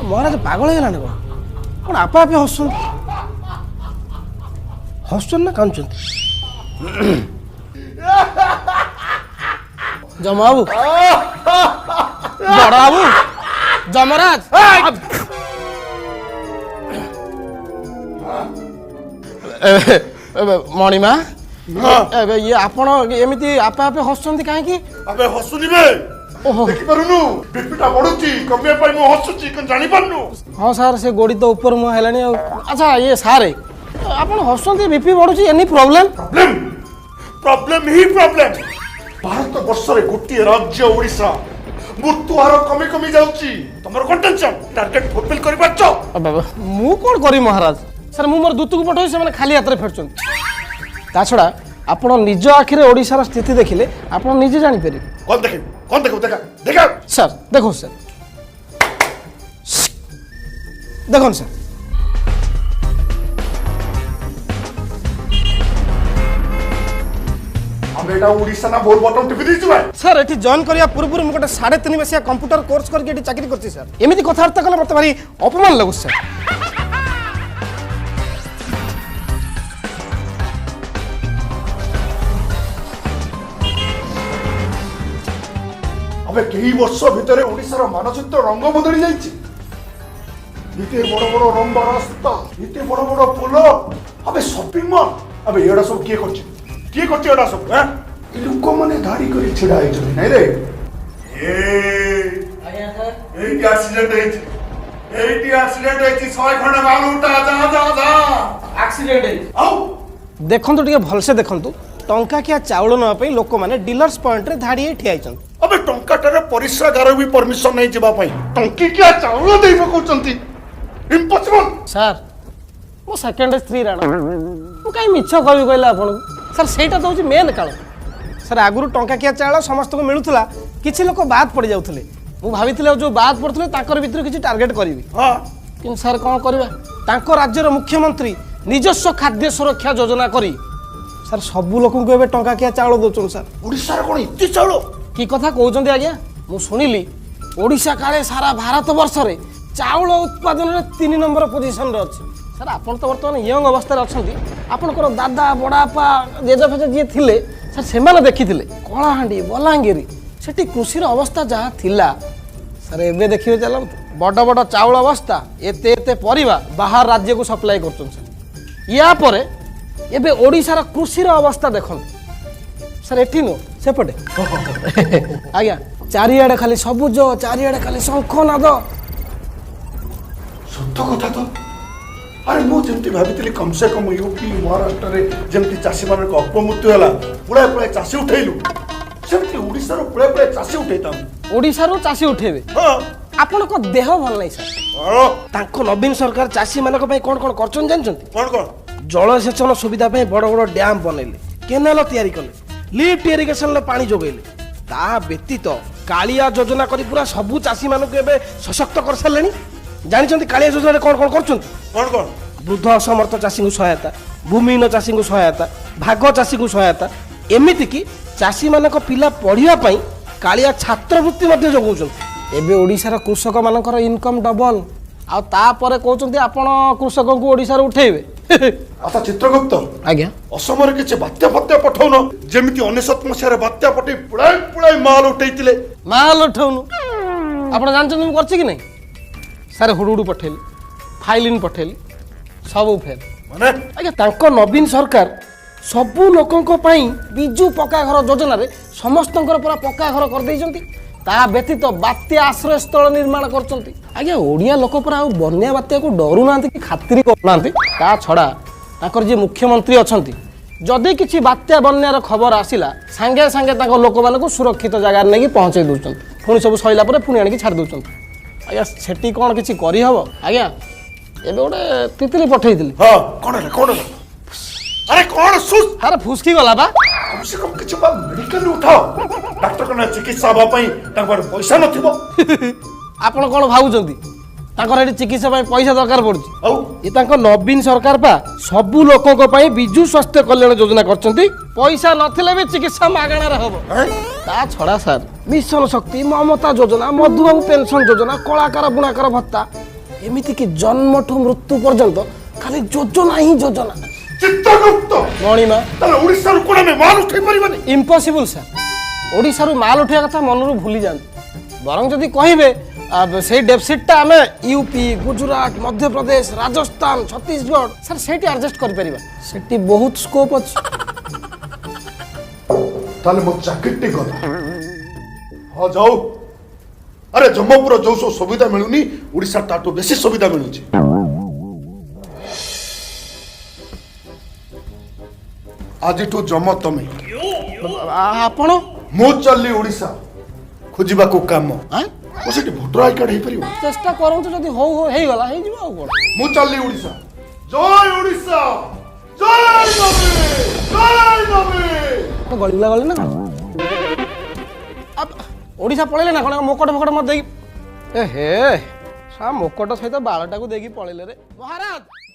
महाराज पागल है ना कौन आपा आपे हसन हसन ना कांचन जमाबू बड़ा बाबू जमराज मणिमा ये आपण एमती आपे आपे हसुंती काहे अबे हसुनी बे देखि परनु बीपीटा बढ़ुची कमे पई मो हसुची कन जानि परनु हां सर से गोड़ी तो ऊपर मु हेलानी अच्छा ये सारे आपण हसुंती बीपी बढ़ुची एनी प्रॉब्लम प्रॉब्लम ही प्रॉब्लम भारत वर्ष रे गोटी राज्य ओडिसा मृत्यु हार कमी कमी जाउची तमर कंटेंशन टारगेट फुलफिल करि पाछो मु कोन करी महाराज सर मु मोर दूत को पठोई से माने खाली हाथ रे फेरचन ता छडा आपण निज आखिरे ओडिसा रा स्थिति देखिले आपण निजे जानि पेरि कौन देखो देखा सर देखो सर देखो सर हम एटा ओडिसा ना बोल बटन टिपि दिछु भाई सर एठी जॉइन करिया पूर्व मु गोटे 3.5 वर्षिया कंप्यूटर कोर्स करके एठी चाकरी करछि सर एमिति कथार्थ कले मते भारी अपमान लागु सर अबे कई वर्ष भितर ओडिसा रो मानचित्र रंग बदली जाइछि इते बड़ बड़ रंग रास्ता इते बड़ बड़ पुल अबे शॉपिंग मॉल अबे एडा सब किए करछि एडा सब हैं ई लोक माने धाड़ी करी छिड़ा आइछ नै रे आया सर एटी एक्सीडेंट होइछि 100 खंड माल उठा जा एक्सीडेंट है आओ देखंतु टिके भलसे देखंतु टंका किया चाउल न पई लोक माने डीलर्स पॉइंट रे धाड़ी ठिया आइछन अबे टंकाटारे परिश्रागार भी परमिशन नहीं जिबा पई टंकी क्या चाउल देई पकोचंती इम्पॉसिबल सर मो सेकंड स्त्री राणा मु काई मिछ कहबी कहला आपन सर सेटा तो होची मेन काल सर आगुरु टंका किया चाउल समस्त को मिलुथला किछि लोक बाद पड़ जाउथले मु भाबिथिले जो बाद पड़थले ताकर भीतर किछि टारगेट करबी हां किन सर कोन करबा तांको राज्य रो मुख्यमंत्री निजस्व खाद्य सुरक्षा योजना करी सर सबु लोक को एबे टंका किया चाउल दोचन सर ओडिसा रे कोन इत्ती चाउल की कथा कहउचंदी आज्ञा मु सुनिली ओडिसा काले सारा भारत वर्ष रे चाउल उत्पादन रे 3 नंबर पोजीशन रे अछि सर आपण तो वर्तमान यंग अवस्था रे अछंती आपनकर दादा बड़ापा जेजेफेजे जे थिले सर सेमाने देखिथिले कलाहांडी बलांगीरी सेठी कृषि रो अवस्था जहा थिला सर एबे देखिबे चलम बड़ बड़ चाउल अवस्था एते एते परिबा बाहर राज्य को सप्लाई करछन सर या परे एबे ओडिसा रो कृषि रो अवस्था देखन सर एठी नो सेपटे आज्ञा चारियाडे खाली सबुज चारियाडे खाली शंखनाद सत्य कथा तो अरे मु जेमती भाबितली कम से कम यूपी महाराष्ट्र रे जेमती चासी मानक अपमृत्यु होला पुळे पुळे चासी उठैलु सेमती ओडिसा रो पुळे पुळे चासी उठैताम ओडिसा रो चासी उठेबे हां आपण को देह भल नै सर तांको नवीन सरकार चासी मानक पई कोन कोन करचन जानचंती कोन जलसेचन सुविधा पई बड़ बड़ डैम बनैले केनाल तयारी करले लिफ्ट इरिगेशन ले पानी जोगैले ता व्यतीत कालिया योजना करी पूरा सबु चासी मानक एबे सशक्त कर सरलेनी जानिचंती कालिया योजना रे कोन कोन करचंती कोन वृद्ध असमर्थ चासी को सहायता भूमिहीन चासी को सहायता भाग चासी को सहायता एमिति की चासी मानक पिला पढ़िया पई कालिया छात्रवृत्ति मध्ये जोगौचंती एबे ओडिसा रो कृषक मानकर इनकम डबल आ ता परे कहउचंती आपण कृषक को ओडिसा रो उठेबे अच्छा चित्रगुप्त आज्ञा असमरे किछ बात्या फत्या पठौनो जेमिति 19 मसिया रे बात्या पठै पुळाई पुळाई माल उठैतिले माल उठौनु आपण जानचंती मु करछि कि नै सर हुडुडु पठेली फाइलिन पठेली सब फेल माने आज्ञा तांको नवीन सरकार सबु लोकंको पई बिजू पक्का घर योजना रे समस्तंकर पूरा पक्का घर कर दैचंती ता व्यतीत बात्या आश्रय स्थल निर्माण करचंती आज्ञा ओडिया लोक पूरा बन्या बात्या को डरू नांती कि खातिरी करनांती ता छडा ताकर जे मुख्यमंत्री अछंती जदि किछि बात्या बन्यार खबर आसिला संगे संगे ताको लोक मानको सुरक्षित जगह नेकी पहुंचे दोचंती पुणी सब सइला परे पुणी आनी छाड़ दोचंती आज्ञा सेठी कोन किछि करि हबो आज्ञा एबे ओडे तितली पठैथिली हां कोन अरे कौन सुस अरे फुसकी गला बा कम से कम किछ बा मेडिकल उठाओ डॉक्टर कना चिकित्सा बा पई ताकर पैसा नथिबो आपण कोन भाउचंती ତାଙ୍କର ଏଠି ଚିକିତ୍ସା ପାଇଁ ପଇସା ଦରକାର ପଡୁଛି ଆଉ ଏ ତାଙ୍କ ନବୀନ ସରକାର ପା ସବୁ ଲୋକଙ୍କ ପାଇଁ ବିଜୁ ସ୍ୱାସ୍ଥ୍ୟ କଲ୍ୟାଣ ଯୋଜନା କରିଛନ୍ତି ପଇସା ନଥିଲେ ବି ଚିକିତ୍ସା ମାଗଣାରେ ହବ ତା ଛଡା ସାର୍ ମିଶନ ଶକ୍ତି ମମତା ଯୋଜନା ମଧୁବାବୁ ପେନସନ ଯୋଜନା କଳାକାର ବୁଣାକାର ଭତ୍ତା ଏମିତି କି ଜନ୍ମଠୁ ମୃତ୍ୟୁ ପର୍ଯ୍ୟନ୍ତ ଖାଲି ଯୋଜନା ହିଁ ଯୋଜନା ଚିତ୍ରଗୁପ୍ତ ମଣିମା ତାହେଲେ ଓଡ଼ିଶାରୁ କୋଣ ଆମେ ମାଲ ଉଠେଇ ପାରିବାନି ଇମ୍ପସିବୁଲ ସାର୍ ଓଡ଼ିଶାରୁ ମାଲ ଉଠିବା କଥା ମନରୁ ଭୁଲି ଯାଆନ୍ତୁ ବରଂ ଯଦି କହିବେ ସେଇ ଡେଫିସିଟ୍ଟା ଆମେ ୟୁପି ଗୁଜୁରାଟ ମଧ୍ୟପ୍ରଦେଶ ରାଜସ୍ଥାନ ଛତିଶଗଡ଼ ସାର୍ ସେଇଠି ଆଡଜଷ୍ଟ କରିପାରିବା ସେଠି ବହୁତ ସ୍କୋପ୍ ଅଛି ତାହେଲେ ମୋ ଚାକିରିଟି ଗଲା ହଁ ଯାଉ ଆରେ ଜମ୍ମପୁର ଯୋଉ ସବୁ ସୁବିଧା ମିଳୁନି ଓଡ଼ିଶା ତାଠୁ ବେଶୀ ସୁବିଧା ମିଳୁଛି ଆଜିଠୁ ଜମ ତମେ ଆପଣ ମୁଁ ଚାଲିଲି ଓଡ଼ିଶା ଖୋଜିବାକୁ କାମ ଓ ସେଠି ଭୋଟର ଆଇ କାର୍ଡ ହେଇପାରିବ ଚେଷ୍ଟା କରନ୍ତୁ ଯଦି ହଉ ହଉ ହେଇଗଲା ହେଇଯିବ ଆଉ କ'ଣ ମୁଁ ଚାଲିଲି ଓଡ଼ିଶା ଜୟ ଓଡ଼ିଶା ଜୟ ନବୀନ ଗଳିଗୁଲା ଗଳି ନା କ'ଣ ଓଡ଼ିଶା ପଳେଇଲେ ନା କ'ଣ ମୋକଟ ଫୋକଟ ମତେ ଦେଇକି ଏ ହେ ସା ମୋକଟ ସହିତ ବାଳଟାକୁ ଦେଇକି ପଳେଇଲେ ରେ ମହାରାଜ